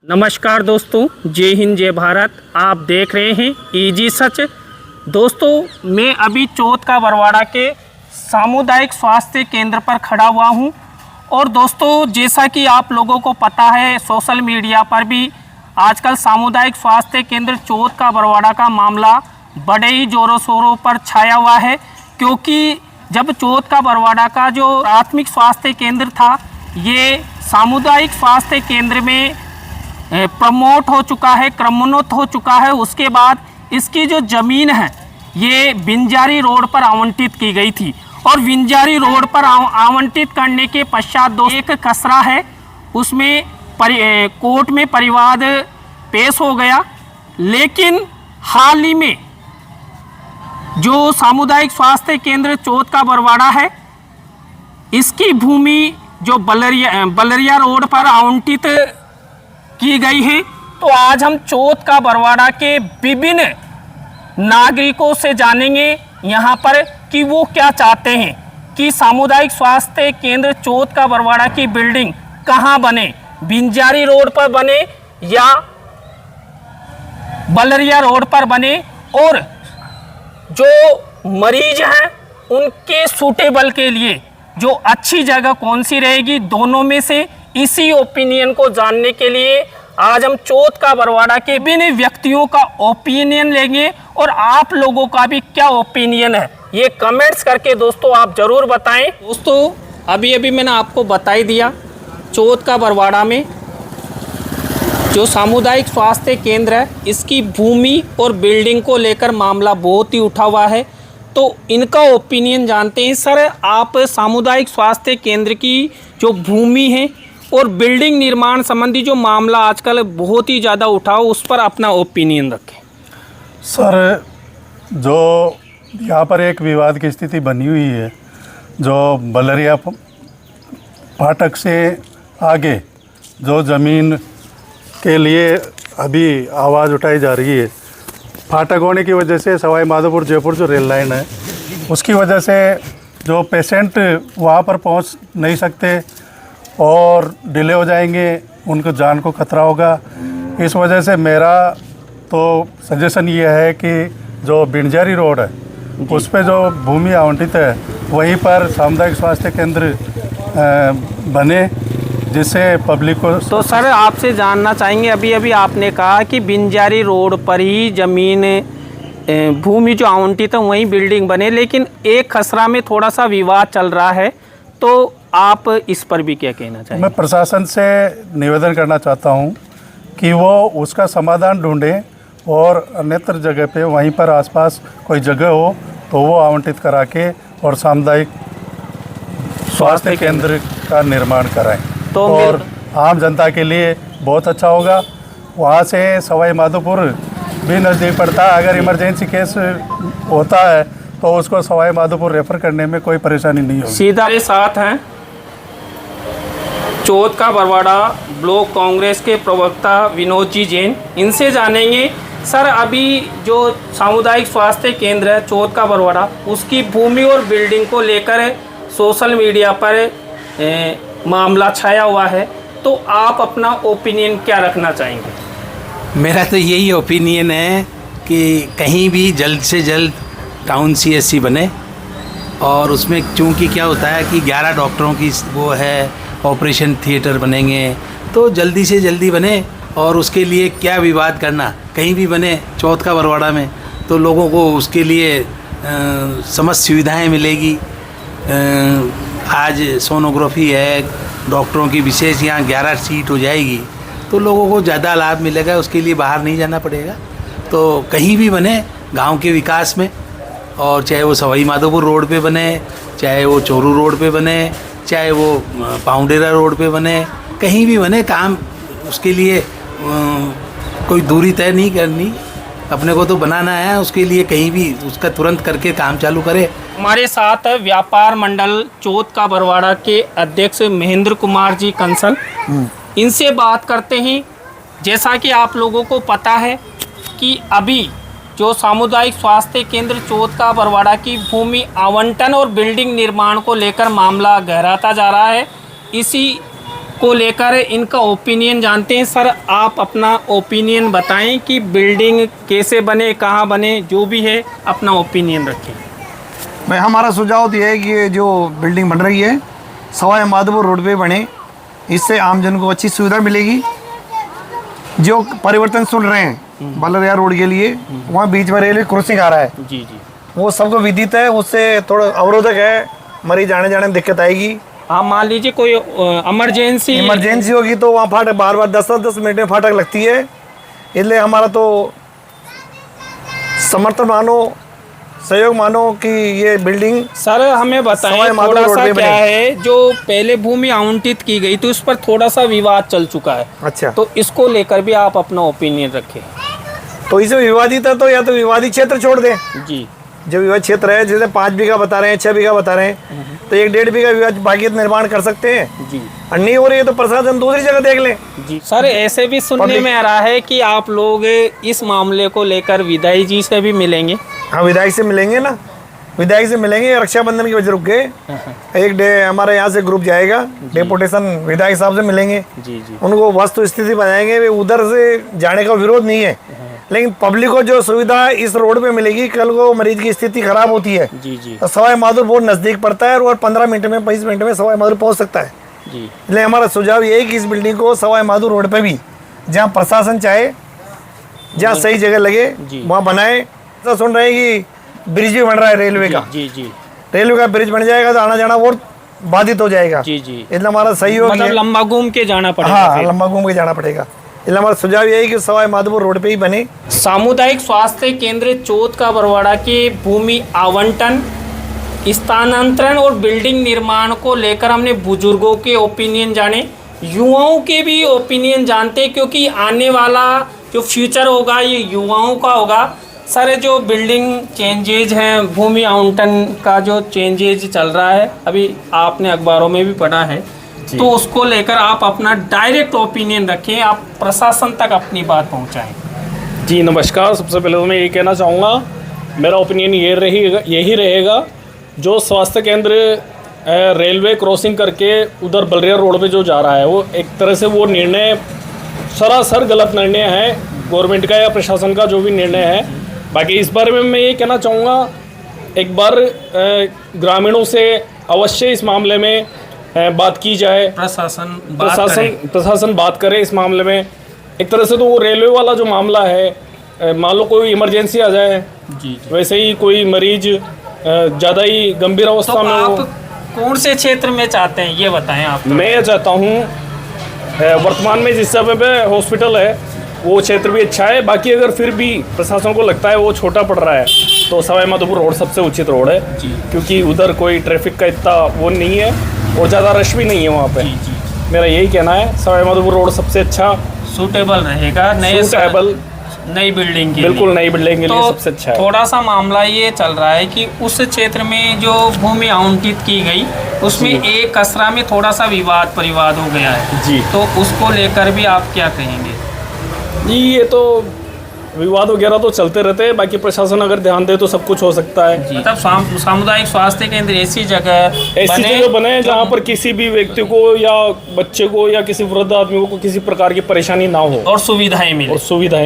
नमस्कार दोस्तों, जय हिंद जय भारत। आप देख रहे हैं इजी सच। दोस्तों, मैं अभी चौथ का बरवाड़ा के सामुदायिक स्वास्थ्य केंद्र पर खड़ा हुआ हूं। और दोस्तों, जैसा कि आप लोगों को पता है, सोशल मीडिया पर भी आजकल सामुदायिक स्वास्थ्य केंद्र चौथ का बरवाड़ा का मामला बड़े ही जोरों शोरों पर छाया हुआ है। क्योंकि जब चौथ का बरवाड़ा का जो प्राथमिक स्वास्थ्य केंद्र था, ये सामुदायिक स्वास्थ्य केंद्र में प्रमोट हो चुका है, क्रमोन्नत हो चुका है। उसके बाद इसकी जो ज़मीन है ये बिंजारी रोड पर आवंटित की गई थी। और बिंजारी रोड पर आवंटित करने के पश्चात एक खसरा है, उसमें कोर्ट में परिवाद पेश हो गया। लेकिन हाल ही में जो सामुदायिक स्वास्थ्य केंद्र चौथ का बरवाड़ा है, इसकी भूमि जो बलरिया रोड पर आवंटित की गई है। तो आज हम चौथ का बरवाड़ा के विभिन्न नागरिकों से जानेंगे यहाँ पर कि वो क्या चाहते हैं कि सामुदायिक स्वास्थ्य केंद्र चौथ का बरवाड़ा की बिल्डिंग कहाँ बने, बिंजारी रोड पर बने या बलरिया रोड पर बने, और जो मरीज हैं उनके सूटेबल के लिए जो अच्छी जगह कौन सी रहेगी। दोनों में से इसी ओपिनियन को जानने के लिए आज हम चौथ का बरवाड़ा के विभिन्न व्यक्तियों का ओपिनियन लेंगे। और आप लोगों का भी क्या ओपिनियन है ये कमेंट्स करके दोस्तों आप ज़रूर बताएं। दोस्तों, अभी मैंने आपको बता ही दिया, चौथ का बरवाड़ा में जो सामुदायिक स्वास्थ्य केंद्र है, इसकी भूमि और बिल्डिंग को लेकर मामला बहुत ही उठा हुआ है। तो इनका ओपिनियन जानते हैं। सर, आप सामुदायिक स्वास्थ्य केंद्र की जो भूमि है और बिल्डिंग निर्माण संबंधी जो मामला आजकल बहुत ही ज़्यादा उठा हो, उस पर अपना ओपिनियन रखें। सर, जो यहाँ पर एक विवाद की स्थिति बनी हुई है, जो बलरिया फाटक से आगे जो ज़मीन के लिए अभी आवाज़ उठाई जा रही है, फाटक होने की वजह से सवाई माधोपुर जयपुर जो रेल लाइन है, उसकी वजह से जो पेशेंट वहाँ पर पहुँच नहीं सकते और डिले हो जाएंगे, उनको जान को खतरा होगा। इस वजह से मेरा तो सजेशन ये है कि जो बिंजारी रोड है उस पे जो भूमि आवंटित है वहीं पर सामुदायिक स्वास्थ्य केंद्र बने, जिससे पब्लिक को। तो सर, आपसे जानना चाहेंगे, अभी आपने कहा कि बिंजारी रोड पर ही ज़मीन भूमि जो आवंटित है वहीं बिल्डिंग बने, लेकिन एक खसरा में थोड़ा सा विवाद चल रहा है, तो आप इस पर भी क्या कहना चाहेंगे? मैं प्रशासन से निवेदन करना चाहता हूं कि वो उसका समाधान ढूंढें और अन्यत्र जगह पे वहीं पर आसपास कोई जगह हो तो वो आवंटित करा के और सामुदायिक स्वास्थ्य केंद्र का निर्माण कराएं। तो और आम जनता के लिए बहुत अच्छा होगा। वहाँ से सवाई माधोपुर भी नज़दीक पड़ता है। अगर इमरजेंसी केस होता है तो उसको सवाई माधोपुर रेफर करने में कोई परेशानी नहीं होगी। सीधा के साथ हैं चौथ का बरवाड़ा ब्लॉक कांग्रेस के प्रवक्ता विनोद जी जैन। इनसे जानेंगे, सर, अभी जो सामुदायिक स्वास्थ्य केंद्र है चौथ का बरवाड़ा, उसकी भूमि और बिल्डिंग को लेकर सोशल मीडिया पर मामला छाया हुआ है, तो आप अपना ओपिनियन क्या रखना चाहेंगे? मेरा तो यही ओपिनियन है कि कहीं भी जल्द से जल्द टाउन CSC बने। और उसमें चूँकि क्या होता है कि 11 डॉक्टरों की वो है, ऑपरेशन थिएटर बनेंगे, तो जल्दी से जल्दी बने। और उसके लिए क्या विवाद करना, कहीं भी बने चौथ का बरवाड़ा में, तो लोगों को उसके लिए समस्त सुविधाएं मिलेगी। आज सोनोग्राफी है, डॉक्टरों की विशेष यहाँ 11 सीट हो जाएगी, तो लोगों को ज़्यादा लाभ मिलेगा। उसके लिए बाहर नहीं जाना पड़ेगा। तो कहीं भी बने गांव के विकास में, और चाहे वो सवाई माधोपुर रोड पे बने, चाहे वो चोरू रोड पे बने, चाहे वो पाउंडेरा रोड पे बने, कहीं भी बने, काम उसके लिए कोई दूरी तय नहीं करनी, अपने को तो बनाना है। उसके लिए कहीं भी उसका तुरंत करके काम चालू करे। हमारे साथ व्यापार मंडल चौथ का बरवाड़ा के अध्यक्ष महेंद्र कुमार जी कंसल, इनसे बात करते हैं। जैसा कि आप लोगों को पता है कि अभी जो सामुदायिक स्वास्थ्य केंद्र चौथ का बरवाड़ा की भूमि आवंटन और बिल्डिंग निर्माण को लेकर मामला गहराता जा रहा है। इसी को लेकर इनका ओपिनियन जानते हैं। सर आप अपना ओपिनियन बताएं कि बिल्डिंग कैसे बने, कहाँ बने, जो भी है अपना ओपिनियन रखें। भाई हमारा सुझाव तो ये है कि ये जो बिल्डिंग बन रही है सवाई माधोपुर रोड पे बने, इससे आमजन को अच्छी सुविधा मिलेगी। जो परिवर्तन सुन रहे हैं बलरिया रोड के लिए, वहाँ बीच में रेलवे क्रॉसिंग आ रहा है, जी जी, वो सबको विदित है, उससे थोड़ा अवरोधक है, मरीज आने जाने में दिक्कत आएगी। आप मान लीजिए कोई इमरजेंसी होगी तो वहाँ फाटक बार बार 10-10 मिनट में फाटक लगती है, इसलिए हमारा तो समर्थन मानो, सहयोग मानो कि ये बिल्डिंग। सर हमें बताएं सवाई माधोपुर थोड़ा रोड सा पे क्या बने। है, जो पहले भूमि आवंटित की गई थी उस पर थोड़ा सा विवाद चल चुका है, अच्छा, तो इसको लेकर भी आप अपना ओपिनियन रखें। तो इसे विवादित है तो या तो विवादित क्षेत्र छोड़ दें। जी, जो विवाद क्षेत्र है जैसे 5 बीघा बता रहे हैं, 6 बीघा बता रहे हैं, तो 1-1.5 बीघा विवाद भाग्य निर्माण कर सकते हैं। जी और नहीं हो रही है तो प्रशासन दूसरी जगह देख ले। जी। सर ऐसे भी सुनने Public- में आ रहा है कि आप लोग इस मामले को लेकर विधायक जी से भी मिलेंगे। हाँ, विधायक से मिलेंगे ना, विधायक से मिलेंगे। रक्षाबंधन की वजह रुक गए, एक डे हमारे यहाँ से ग्रुप जाएगा, डेपुटेशन विधायक साहब से मिलेंगे, जी जी, उनको वस्तु स्थिति बताएंगे। वे उधर से जाने का विरोध नहीं है, लेकिन पब्लिक को जो सुविधा इस रोड पे मिलेगी, कल को मरीज की स्थिति खराब होती है जी जी, तो सवाई माधोपुर बहुत नज़दीक पड़ता है और 15 मिनट में 25 मिनट में सवाई माधोपुर पहुँच सकता है। जी इसलिए हमारा सुझाव ये है कि इस बिल्डिंग को सवाई माधोपुर रोड पे भी जहाँ प्रशासन चाहे, जहाँ सही जगह लगे जी। वहाँ बनाए। तो सुन रहे हैं कि ब्रिज भी बन रहा है रेलवे का, जी जी, रेलवे का ब्रिज बन जाएगा तो आना जाना और बाधित हो जाएगा। जी जी, इसलिए हमारा सहयोग मतलब है। लंबा घूम के जाना पड़ेगा। हाँ, फिर। लंबा घूम के जाना पड़ेगा। इसलिए हमारा सुझाव ये है कि सवाई माधोपुर रोड पे ही बने। सामुदायिक स्वास्थ्य केंद्र चौथ का बरवाड़ा के भूमि आवंटन, स्थानांतरण और बिल्डिंग निर्माण को लेकर हमने बुजुर्गों के ओपिनियन जाने, युवाओं के भी ओपिनियन जानते हैं, क्योंकि आने वाला जो फ्यूचर होगा ये युवाओं का होगा। सर जो बिल्डिंग चेंजेज हैं, भूमि आवंटन का जो चेंजेज चल रहा है, अभी आपने अखबारों में भी पढ़ा है, तो उसको लेकर आप अपना डायरेक्ट ओपिनियन रखें, आप प्रशासन तक अपनी बात पहुंचाएं। जी नमस्कार। सबसे पहले तो मैं ये कहना चाहूँगा, मेरा ओपिनियन यही रहेगा, जो स्वास्थ्य केंद्र रेलवे क्रॉसिंग करके उधर बलरिया रोड पे जो जा रहा है, वो एक तरह से वो निर्णय सरासर गलत निर्णय है गवर्नमेंट का या प्रशासन का, जो भी निर्णय है। बाकी इस बारे में मैं ये कहना चाहूँगा, एक बार ग्रामीणों से अवश्य इस मामले में बात की जाए, प्रशासन बात करे इस मामले में। एक तरह से तो वो रेलवे वाला जो मामला है, मान लो कोई इमरजेंसी आ जाए, जी, वैसे ही कोई मरीज ज़्यादा ही गंभीर अवस्था तो में आप हो। कौन से क्षेत्र में चाहते हैं ये बताएं आप। मैं ये चाहता हूँ वर्तमान में जिस समय पे हॉस्पिटल है वो क्षेत्र भी अच्छा है। बाकी अगर फिर भी प्रशासन को लगता है वो छोटा पड़ रहा है तो सवाई माधोपुर रोड सबसे उचित रोड है, क्योंकि उधर कोई ट्रैफिक का इतना वो नहीं है और ज़्यादा रश भी नहीं है वहाँ पे। मेरा यही कहना है, सवाई माधोपुर रोड सबसे अच्छा सूटेबल रहेगा नई बिल्डिंग के बिल्कुल लिए। नई बिल्डिंग के लिए तो सबसे अच्छा है। थोड़ा सा मामला ये चल रहा है कि उस क्षेत्र में जो भूमि आवंटित की गई उसमें एक कसरा में थोड़ा सा परिवाद हो गया है जी, तो उसको लेकर भी आप क्या कहेंगे। जी ये तो विवाद वगैरह तो चलते रहते हैं, बाकी प्रशासन अगर ध्यान दे तो सब कुछ हो सकता है। मतलब सामुदायिक स्वास्थ्य केंद्र ऐसी जगह बने जहाँ पर किसी भी व्यक्ति को या बच्चे को या किसी वृद्ध आदमी को किसी प्रकार की परेशानी ना हो और सुविधाएं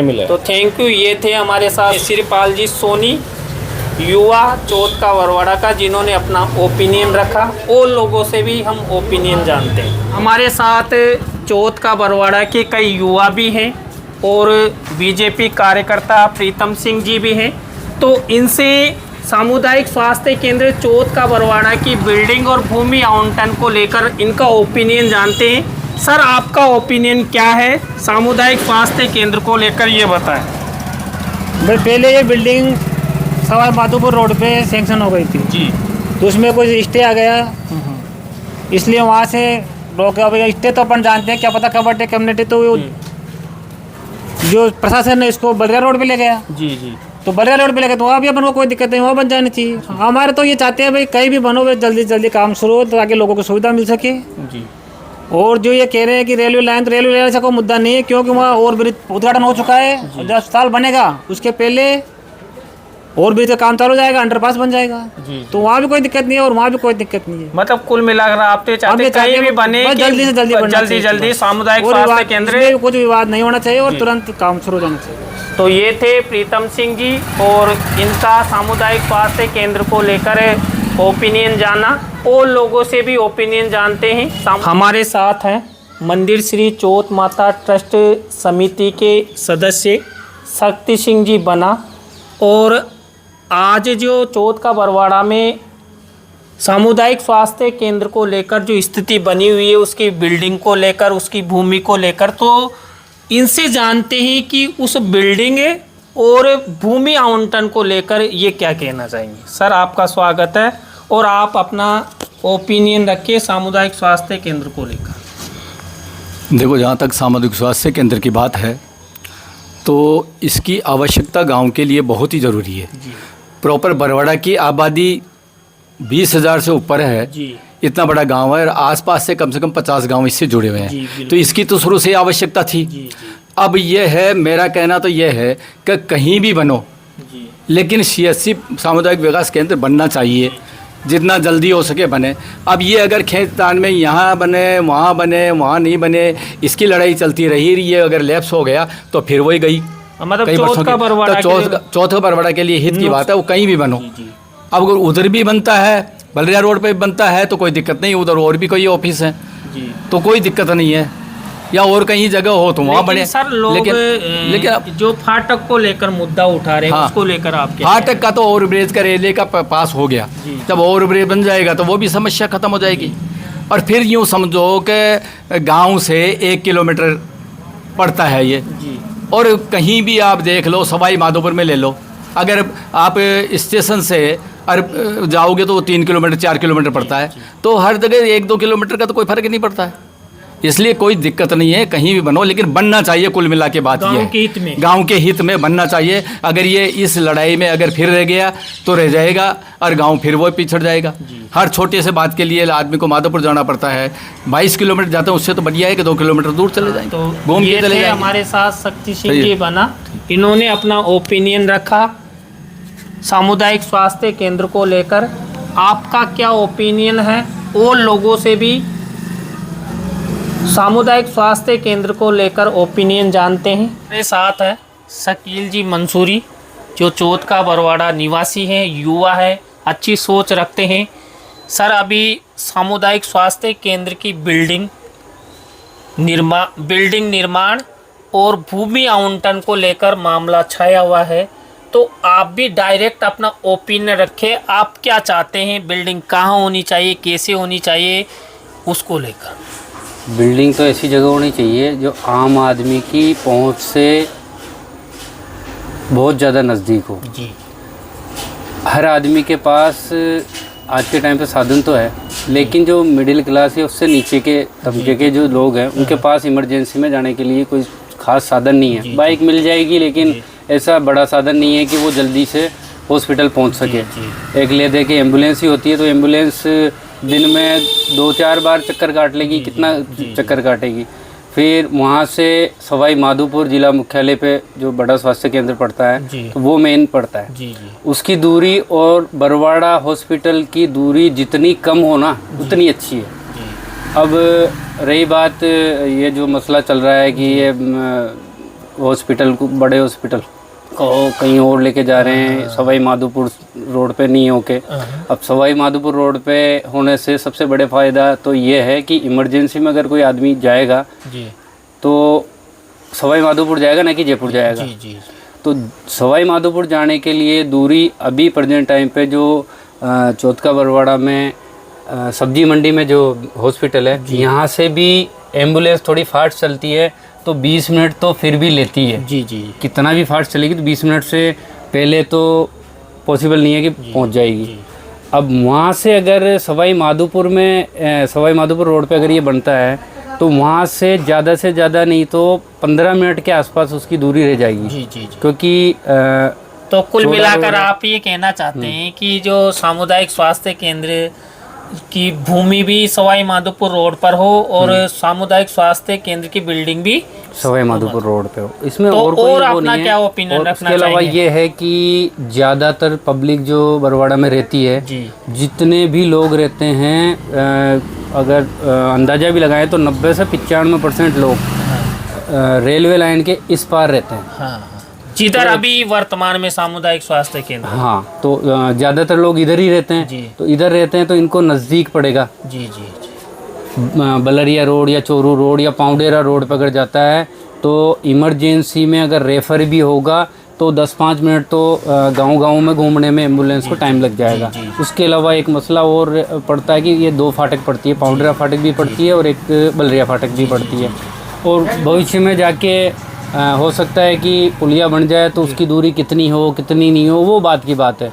मिले। तो थैंक यू। ये थे हमारे साथ श्रीपाल जी सोनी, युवा चौथ का बरवाड़ा का, जिन्होंने अपना ओपिनियन रखा। और लोगों से भी हम ओपिनियन जानते हैं। हमारे साथ चौथ का बरवाड़ा के कई युवा भी हैं और बीजेपी कार्यकर्ता प्रीतम सिंह जी भी हैं। तो इनसे सामुदायिक स्वास्थ्य केंद्र चौथ का बरवाड़ा की बिल्डिंग और भूमि आवंटन को लेकर इनका ओपिनियन जानते हैं। सर आपका ओपिनियन क्या है सामुदायिक स्वास्थ्य केंद्र को लेकर, ये बताएं। भाई पहले ये बिल्डिंग सवाई माधोपुर रोड पे सैंक्शन हो गई थी जी, तो उसमें कोई स्टे आ गया, इसलिए वहाँ से रोका। भाई स्टे तो अपन जानते हैं, क्या पता कबड्डी कम्युनिटी, तो जो प्रशासन ने इसको बलरिया रोड पे ले गया। जी जी, तो बलरिया रोड पे ले गया तो वहाँ भी अपन को कोई दिक्कत नहीं, वहाँ बन जानी चाहिए। हमारे तो ये चाहते हैं भाई कहीं भी बनो, भाई जल्दी जल्दी काम शुरू हो ताकि लोगों को सुविधा मिल सके। जी। और जो ये कह रहे हैं कि रेलवे लाइन, तो रेलवे लाइन से कोई मुद्दा नहीं है, क्योंकि वहाँ और ब्रिज उद्घाटन हो चुका है। जब अस्पताल बनेगा उसके पहले और भी तो काम चालू हो जाएगा, अंडरपास बन जाएगा। जी। तो वहाँ भी कोई दिक्कत नहीं है और वहाँ भी कोई दिक्कत नहीं है। मतलब कुल मिलाकर आप तो चाहते हैं कहीं भी बने बस कि जल्दी से जल्दी बनना चाहिए। जल्दी सामुदायिक कोई स्वास्थ्य विवाद- केंद्र। इसमें कुछ विवाद नहीं होना चाहिए और तुरंत काम शुरू हो जाना चाहिए। तो ये थे प्रीतम सिंह जी और इनका सामुदायिक स्वास्थ्य केंद्र को लेकर ओपिनियन जाना, और लोगों से भी ओपिनियन जानते हैं। हमारे साथ हैं मंदिर श्री चौथ माता ट्रस्ट समिति के सदस्य शक्ति सिंह जी बना। और आज जो चौथ का बरवाड़ा में सामुदायिक स्वास्थ्य केंद्र को लेकर जो स्थिति बनी हुई है, उसकी बिल्डिंग को लेकर, उसकी भूमि को लेकर, तो इनसे जानते हैं कि उस बिल्डिंग और भूमि आवंटन को लेकर ये क्या कहना चाहेंगे। सर, आपका स्वागत है और आप अपना ओपिनियन रखिए सामुदायिक स्वास्थ्य केंद्र को लेकर। देखो, जहाँ तक सामुदायिक स्वास्थ्य केंद्र की बात है तो इसकी आवश्यकता गांव के लिए बहुत ही ज़रूरी है। प्रॉपर बरवाड़ा की आबादी 20,000 से ऊपर है जी। इतना बड़ा गांव है और आसपास से कम 50 गांव इससे जुड़े हुए जी, हैं। बिल्कुल। तो इसकी तो शुरू से आवश्यकता थी। जी। अब ये है, मेरा कहना तो ये है कि कहीं भी बनो, जी। लेकिन CSC सामुदायिक विकास केंद्र बनना चाहिए, जितना जल्दी हो सके बने। अब ये अगर खेतान में यहाँ बने वहाँ नहीं बने, इसकी लड़ाई चलती रही, ये अगर लैप्स हो गया तो फिर वही गई। मतलब कई चौथ वर्षों का की। बरवाड़ा तो चौथ का बरवाड़ा के लिए हित की बात है, वो कहीं भी बनो। जी। अब अगर उधर भी बनता है, बलरिया रोड पे बनता है तो कोई दिक्कत नहीं, उधर और भी कोई ऑफिस है जी। तो कोई दिक्कत नहीं है, या और कहीं जगह हो तो वहाँ बने। सर, लोग लेकिन अब जो फाटक को लेकर मुद्दा उठा रहे हैं, हाँ। उसको लेकर आप क्या फाटक का तो ओवरब्रिज का रेलवे का पास हो गया, जी। जब ओवरब्रिज बन जाएगा तो वो भी समस्या खत्म हो जाएगी। और फिर यूँ समझो कि गांव से 1 किलोमीटर पड़ता है ये, जी। और कहीं भी आप देख लो, सवाई माधोपुर में ले लो, अगर आप स्टेशन से जाओगे तो 3 किलोमीटर 4 किलोमीटर पड़ता है, तो हर जगह 1-2 किलोमीटर का तो कोई फर्क नहीं पड़ता है। इसलिए कोई दिक्कत नहीं है, कहीं भी बनो, लेकिन बनना चाहिए। कुल मिला के बात ये गांव के हित में। गांव के हित में बनना चाहिए। अगर ये इस लड़ाई में अगर फिर रह गया तो रह जाएगा और गांव फिर वो पिछड़ जाएगा। हर छोटे से बात के लिए आदमी को माधोपुर जाना पड़ता है, 22 किलोमीटर जाते हैं, उससे तो बढ़िया है कि 2 किलोमीटर दूर चले जाएंगे, तो घूम ये के चले थे जाएंगे। हमारे साथ शक्ति सिंह सही है। जी बना, इन्होंने अपना ओपिनियन रखा सामुदायिक स्वास्थ्य केंद्र को लेकर। आपका क्या ओपिनियन है, और लोगों से भी सामुदायिक स्वास्थ्य केंद्र को लेकर ओपिनियन जानते हैं। मेरे साथ है शकील जी मंसूरी, जो चौथ का बरवाड़ा निवासी हैं, युवा है, अच्छी सोच रखते हैं। सर, अभी सामुदायिक स्वास्थ्य केंद्र की बिल्डिंग निर्माण और भूमि आवंटन को लेकर मामला छाया हुआ है, तो आप भी डायरेक्ट अपना ओपिनियन रखें। आप क्या चाहते हैं, बिल्डिंग कहाँ होनी चाहिए, कैसे होनी चाहिए, उसको लेकर। बिल्डिंग तो ऐसी जगह होनी चाहिए जो आम आदमी की पहुंच से बहुत ज़्यादा नज़दीक हो। जी। हर आदमी के पास आज के टाइम पे साधन तो है, लेकिन जो मिडिल क्लास है उससे नीचे के तबके के जो लोग हैं, उनके पास इमरजेंसी में जाने के लिए कोई ख़ास साधन नहीं है। बाइक मिल जाएगी, लेकिन ऐसा बड़ा साधन नहीं है कि वो जल्दी से हॉस्पिटल पहुंच सके। एक ले दे के एम्बुलेंस ही होती है, तो एम्बुलेंस दिन में 2-4 बार चक्कर काट लेगी, कितना चक्कर काटेगी। फिर वहाँ से सवाई माधोपुर जिला मुख्यालय पे जो बड़ा स्वास्थ्य केंद्र पड़ता है, तो वो मेन पड़ता है। जी। उसकी दूरी और बरवाड़ा हॉस्पिटल की दूरी जितनी कम हो ना, उतनी अच्छी है। अब रही बात ये जो मसला चल रहा है कि ये हॉस्पिटल को, बड़े हॉस्पिटल को कहीं और लेके जा रहे हैं, सवाई माधोपुर रोड पे नहीं होके। अब सवाई माधोपुर रोड पे होने से सबसे बड़े फ़ायदा तो ये है कि इमरजेंसी में अगर कोई आदमी जाएगा जी। तो सवाई माधोपुर जाएगा, ना कि जयपुर जाएगा। जी। तो सवाई माधोपुर जाने के लिए दूरी अभी प्रेजेंट टाइम पे जो चौथ का बरवाड़ा में सब्जी मंडी में जो हॉस्पिटल है, यहाँ से भी एम्बुलेंस थोड़ी फास्ट चलती है, तो 20 मिनट तो फिर भी लेती है। जी। कितना भी फास्ट चलेगी तो 20 मिनट से पहले तो पॉसिबल नहीं है कि पहुँच जाएगी। अब वहाँ से अगर सवाई माधोपुर रोड पे अगर ये बनता है, तो वहाँ से ज़्यादा नहीं तो 15 मिनट के आसपास उसकी दूरी रह जाएगी। जी। क्योंकि तो कुल मिलाकर आप ये कहना चाहते हैं कि जो सामुदायिक स्वास्थ्य केंद्र कि भूमि भी सवाई माधोपुर रोड पर हो और सामुदायिक स्वास्थ्य केंद्र की बिल्डिंग भी सवाई माधोपुर रोड पे हो। इसमें तो और कोई और वो अपना नहीं क्या है। ओपिनियन और रखना उसके अलावा चाहेंगे? ये है कि ज़्यादातर पब्लिक जो बरवाड़ा में रहती है, जी। जितने भी लोग रहते हैं, अगर अंदाज़ा भी लगाएं तो 90 से 95% लोग रेलवे लाइन के इस पार रहते हैं। हाँ, जिधर अभी वर्तमान में सामुदायिक स्वास्थ्य केंद्र। हाँ, तो ज़्यादातर लोग इधर ही रहते हैं। जी। तो इधर रहते हैं तो इनको नज़दीक पड़ेगा। जी जी जी। बलरिया रोड या चोरू रोड या पाउंडेरा रोड पर अगर जाता है तो इमरजेंसी में अगर रेफ़र भी होगा तो 10-5 मिनट तो गांव-गांव में घूमने में एम्बुलेंस को टाइम लग जाएगा। उसके अलावा एक मसला और पड़ता है कि ये 2 फाटक पड़ती है, पाउंडेरा फाटक भी पड़ती है और एक बलरिया फाटक भी पड़ती है। और भविष्य में जाके हो सकता है कि पुलिया बन जाए तो उसकी दूरी कितनी हो कितनी नहीं हो वो बात की बात है।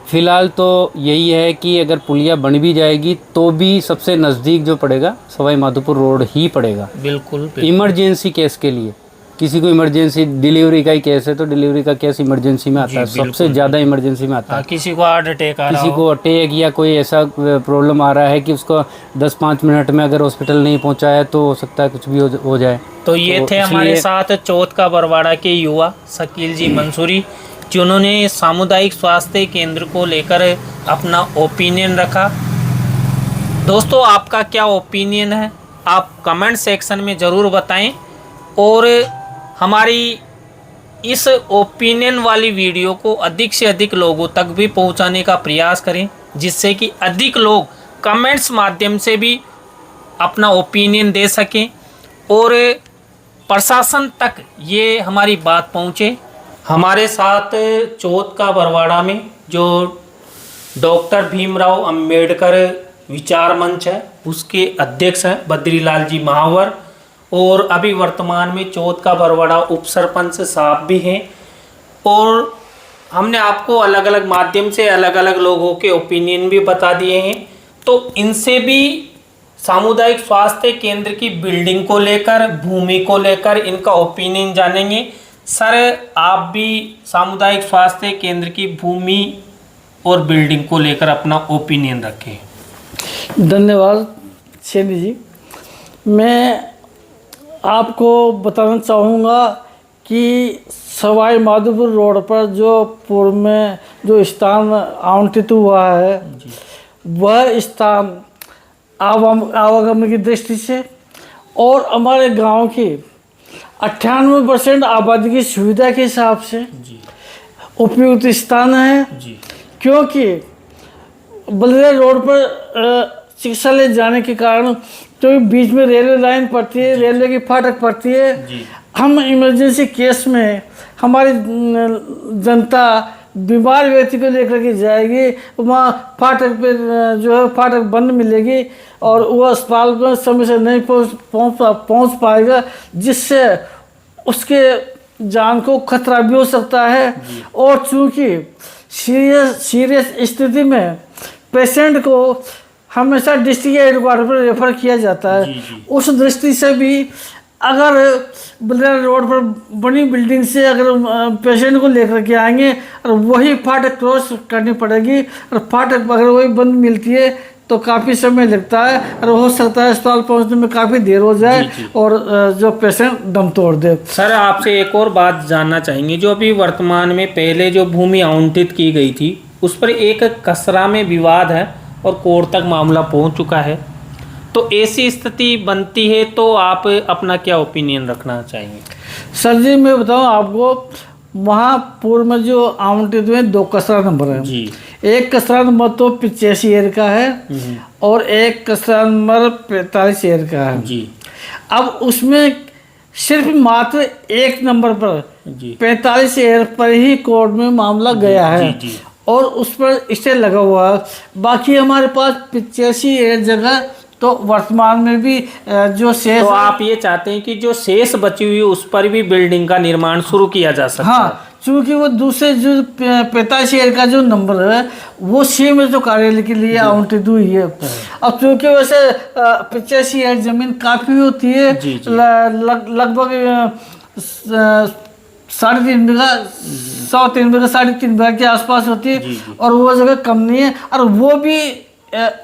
फिलहाल तो यही है कि अगर पुलिया बन भी जाएगी तो भी सबसे नज़दीक जो पड़ेगा सवाई माधोपुर रोड ही पड़ेगा। बिल्कुल। इमरजेंसी केस के लिए, किसी को इमरजेंसी डिलीवरी का ही केस है तो डिलीवरी का केस इमरजेंसी में आता है, सबसे ज़्यादा इमरजेंसी में आता है। किसी को हार्ट अटैक आ रहा किसी को अटैक या कोई ऐसा प्रॉब्लम आ रहा है कि उसको 10-5 मिनट में अगर हॉस्पिटल नहीं पहुंचाया तो हो सकता है कुछ भी हो जाए। तो ये थे हमारे साथ चौथ का बरवाड़ा के युवा शकील जी मंसूरी, जिन्होंने सामुदायिक स्वास्थ्य केंद्र को लेकर अपना ओपिनियन रखा। दोस्तों, आपका क्या ओपिनियन है आप कमेंट सेक्शन में ज़रूर बताएं और हमारी इस ओपिनियन वाली वीडियो को अधिक से अधिक लोगों तक भी पहुंचाने का प्रयास करें, जिससे कि अधिक लोग कमेंट्स माध्यम से भी अपना ओपिनियन दे सकें और प्रशासन तक ये हमारी बात पहुंचे। हमारे साथ चौथ का बरवाड़ा में जो डॉक्टर भीमराव अंबेडकर विचार मंच है उसके अध्यक्ष हैं बद्रीलाल जी महावर, और अभी वर्तमान में चौथ का बरवाड़ा उप सरपंच साहब भी हैं। और हमने आपको अलग अलग माध्यम से अलग अलग लोगों के ओपिनियन भी बता दिए हैं, तो इनसे भी सामुदायिक स्वास्थ्य केंद्र की बिल्डिंग को लेकर, भूमि को लेकर इनका ओपिनियन जानेंगे। सर, आप भी सामुदायिक स्वास्थ्य केंद्र की भूमि और बिल्डिंग को लेकर अपना ओपिनियन रखें। धन्यवाद सैनी जी। मैं आपको बताना चाहूँगा कि सवाई माधोपुर रोड पर जो पूर्व में जो स्थान आवंटित हुआ है वह स्थान आवागमन की दृष्टि से और हमारे गांव की 98% आबादी की सुविधा के हिसाब से उपयुक्त स्थान है। क्योंकि बलरिया रोड पर चिकित्सालय जाने के कारण तो बीच में रेलवे लाइन पड़ती है, रेलवे की फाटक पड़ती है। हम इमरजेंसी केस में हमारी जनता बीमार व्यक्ति को लेकर के जाएगी, वहाँ फाटक पे जो है फाटक बंद मिलेगी और वो अस्पताल को समय से नहीं पहुँच पाएगा, जिससे उसके जान को खतरा भी हो सकता है। और चूँकि सीरियस स्थिति में पेशेंट को हमेशा डिस्ट्रिक्ट हेडक्वार्टर पर रेफर किया जाता है। उस दृष्टि से भी अगर बलरिया रोड पर बनी बिल्डिंग से अगर पेशेंट को लेकर के आएंगे और वही फाटक क्रॉस करनी पड़ेगी और फाटक अगर वही बंद मिलती है तो काफ़ी समय लगता है और हो सकता है अस्पताल पहुंचने में काफ़ी देर हो जाए और जो पेशेंट दम तोड़ दे। सर, आपसे एक और बात जानना चाहेंगे, जो अभी वर्तमान में पहले जो भूमि आवंटित की गई थी उस पर एक कसरा में विवाद है और कोर्ट तक मामला पहुंच चुका है, तो ऐसी स्थिति बनती है तो आप अपना क्या ओपिनियन रखना चाहेंगे? सर जी, मैं बताऊं आपको, वहाँ पूर्व में जो आवंटित हुए 2 कसरा नंबर है जी। एक कसरा नंबर तो 85 ईयर का है और एक कसरा नंबर 45 ईयर का है जी। अब उसमें सिर्फ मात्र एक नंबर पर 45 ईयर पर ही कोर्ट में मामला गया है जी। और उस पर स्टे लगा हुआ है। बाकी हमारे पास 85 ईयर जगह तो वर्तमान में भी जो शेष, तो आप ये चाहते हैं कि जो शेष बची हुई उस पर भी बिल्डिंग का निर्माण शुरू किया जा सकता है? हाँ, चूँकि वो दूसरे जो 45 ईयर का जो नंबर है वो सीएम जो कार्यालय के लिए आवंटित हुई है। अब चूँकि वैसे 85 ईयर जमीन काफ़ी होती है, लगभग 3.5 बीघा 103 बीघा 3.5 बीघा के आसपास होती है और वो जगह कम नहीं है। और वो भी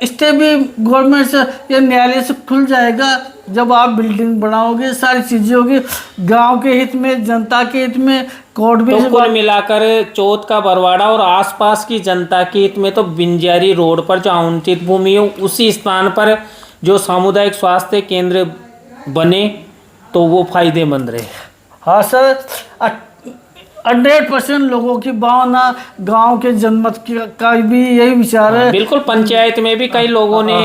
स्टे भी गवर्नमेंट से या न्यायालय से खुल जाएगा जब आप बिल्डिंग बनाओगे, सारी चीज़ें होगी गांव के हित में, जनता के हित में, कोर्ट भी तो कुल मिलाकर चौथ का बरवाड़ा और आसपास की जनता के हित में तो बिंजारी रोड पर जो आवंटित भूमि है उसी स्थान पर जो सामुदायिक स्वास्थ्य केंद्र बने तो वो फायदेमंद रहे। हाँ सर, 100% लोगों की भावना, गांव के जनमत का भी यही विचार है। बिल्कुल, पंचायत में भी कई लोगों ने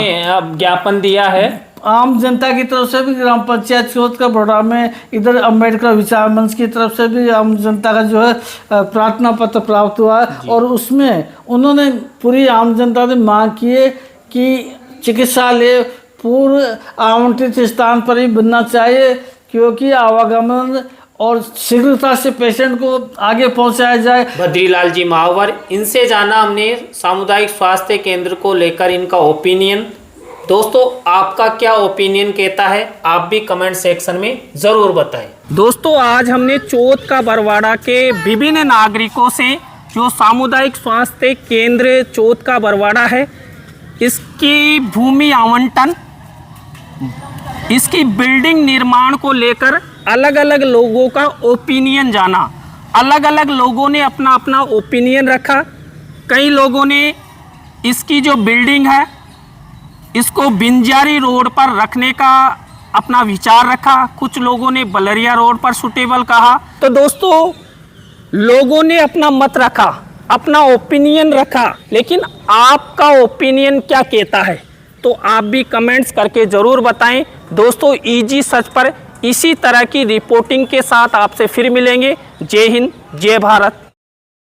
ज्ञापन दिया है, आम जनता की तरफ से भी, ग्राम पंचायत चौथ का बड़ौदा में, इधर अम्बेडकर विचार मंच की तरफ से भी आम जनता का जो है प्रार्थना पत्र प्राप्त हुआ है और उसमें उन्होंने पूरी आम जनता से मांग की है कि चिकित्सालय पूर्व आवंटित स्थान पर ही बनना चाहिए, क्योंकि आवागमन और शीघ्रता से पेशेंट को आगे पहुंचाया जाए। बद्रीलाल जी महावर, इनसे जाना हमने सामुदायिक स्वास्थ्य केंद्र को लेकर इनका ओपिनियन। दोस्तों, आपका क्या ओपिनियन कहता है, आप भी कमेंट सेक्शन में ज़रूर बताएं। दोस्तों, आज हमने चौथ का बरवाड़ा के विभिन्न नागरिकों से जो सामुदायिक स्वास्थ्य केंद्र चौथ का बरवाड़ा है, इसकी भूमि आवंटन, इसकी बिल्डिंग निर्माण को लेकर अलग अलग लोगों का ओपिनियन जाना। अलग अलग लोगों ने अपना अपना ओपिनियन रखा। कई लोगों ने इसकी जो बिल्डिंग है इसको बिंजारी रोड पर रखने का अपना विचार रखा, कुछ लोगों ने बलरिया रोड पर सुटेबल कहा। तो दोस्तों, लोगों ने अपना मत रखा, अपना ओपिनियन रखा, लेकिन आपका ओपिनियन क्या कहता है तो आप भी कमेंट्स करके ज़रूर बताएं। दोस्तों, ईजी सच पर इसी तरह की रिपोर्टिंग के साथ आपसे फिर मिलेंगे। जय हिंद, जय भारत।